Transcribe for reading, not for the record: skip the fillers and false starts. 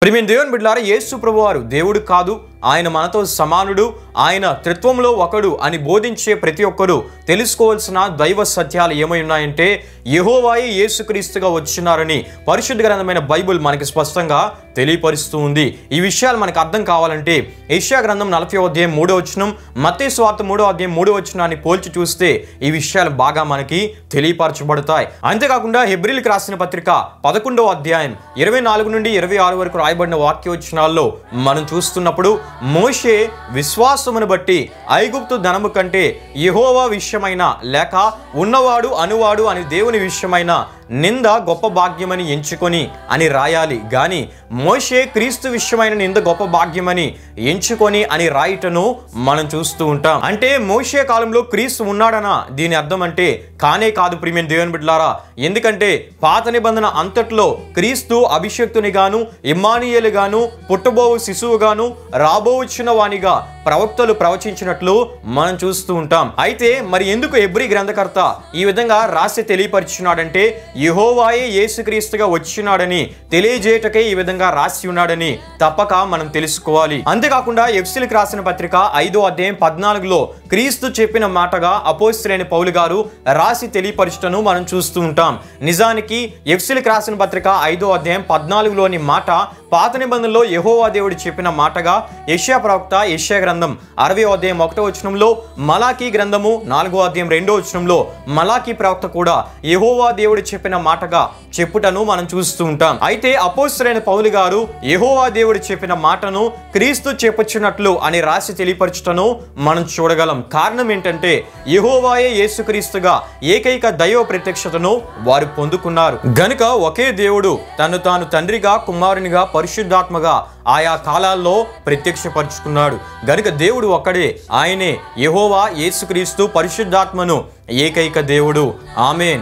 ప్రియమైన దేవుని బిడ్డలారా, యేసు ప్రభువారు దేవుడు కాదు, ఆయన మనతో సమానుడు, ఆయన త్రిత్వంలో ఒకడు అని బోధించే ప్రతి ఒక్కరూ తెలుసుకోవాల్సిన దైవ సత్యాలు ఏమై ఉన్నాయంటే యెహోవాయే యేసుక్రీస్తుగా వచ్చినారని పరిశుద్ధ గ్రంథమైన బైబిల్ మనకి స్పష్టంగా తెలియపరుస్తూ ఉంది. ఈ విషయాలు మనకు అర్థం కావాలంటే యెషయా గ్రంథం 40వ అధ్యాయం 3వ వచనం, మత్తయి సువార్త 3వ అధ్యాయం 3వ వచనాన్ని పోల్చి చూస్తే ఈ విషయాలు బాగా మనకి తెలియపరచబడతాయి. అంతేకాకుండా హెబ్రీయులకు రాసిన పత్రిక 11వ అధ్యాయం 24 నుండి 26 వరకు రాయబడిన వాక్యవచనాల్లో మనం చూస్తున్నప్పుడు మోషే విశ్వాసమును బట్టి ఐగుప్తు ధనము కంటే యెహోవా విషయమైన లేక ఉన్నవాడు అనువాడు అని దేవుని విషయమైన నింద గొప్ప భాగ్యమని ఎంచుకొని అని రాయాలి గాని మోషే క్రీస్తు విషయమైన నింద గొప్ప భాగ్యమని ఎంచుకొని అని రాయటను మనం చూస్తూ ఉంటాం. అంటే మోషే కాలంలో క్రీస్తు ఉన్నాడనా దీని అర్థం అంటే కానే కాదు ప్రియమైన దేవుని బిడ్డలారా. ఎందుకంటే పాత నిబంధన అంతట్లో క్రీస్తు అభిషక్తుని గాను ఇమ్మానుయేలు గాను పుట్టబోవు శిశువు గాను రాబోవచ్చిన వానిగా ప్రవక్తలు ప్రవచించినట్లు మనం చూస్తూ ఉంటాం. అయితే మరి ఎందుకు హెబ్రీ గ్రంథకర్త ఈ విధంగా రాసి తెలియపరిచినాడంటే యెహోవాయే యేసుక్రీస్తుగా వచ్చినాడని తెలియజేయటకే ఈ విధంగా రాసి ఉన్నాడని తప్పక మనం తెలుసుకోవాలి. అంతేకాకుండా ఎఫెసీయులకు రాసిన పత్రిక 5వ అధ్యాయం 14లో క్రీస్తు చెప్పిన మాటగా అపోస్తలుడైన పౌలు గారు రాసి తెలియపరచటను మనం చూస్తూ ఉంటాం. నిజానికి ఎఫెసీయులకు రాసిన పత్రిక 5వ అధ్యాయం 14లోని మాట పాత నిబంధనలో యెహోవా దేవుడు చెప్పిన మాటగా యెషయా ప్రవక్త యెషయా గ్రంథం 60వ అధ్యాయం 1వ వచనంలో, మలాకీ గ్రంథము 4వ అధ్యాయం 2వ వచనంలో మలాకీ ప్రవక్త కూడా యెహోవా దేవుడు చెప్పిన మాటగా చెప్పుటను మనం చూస్తూ ఉంటాం. అయితే అపోస్తలుడైన పౌలు గారు యెహోవా దేవుడు చెప్పిన మాటను క్రీస్తు చెప్పుచున్నట్లు అని రాసి తెలియపరచుటను మనం చూడగలం. కారణం ఏంటంటే యెహోవాయే యేసుక్రీస్తుగా ఏకైక దైవ ప్రత్యక్షతను వారు పొందుకున్నారు గనుక ఒకే దేవుడు తను తాను తండ్రిగా కుమారునిగా పరిశుద్ధాత్మగా ఆయా కాలాల్లో ప్రత్యక్షపరుచుకున్నాడు గనుక దేవుడు ఒక్కడే, ఆయనే యెహోవా యేసుక్రీస్తు పరిశుద్ధాత్మను ఏకైక దేవుడు. ఆమేన్.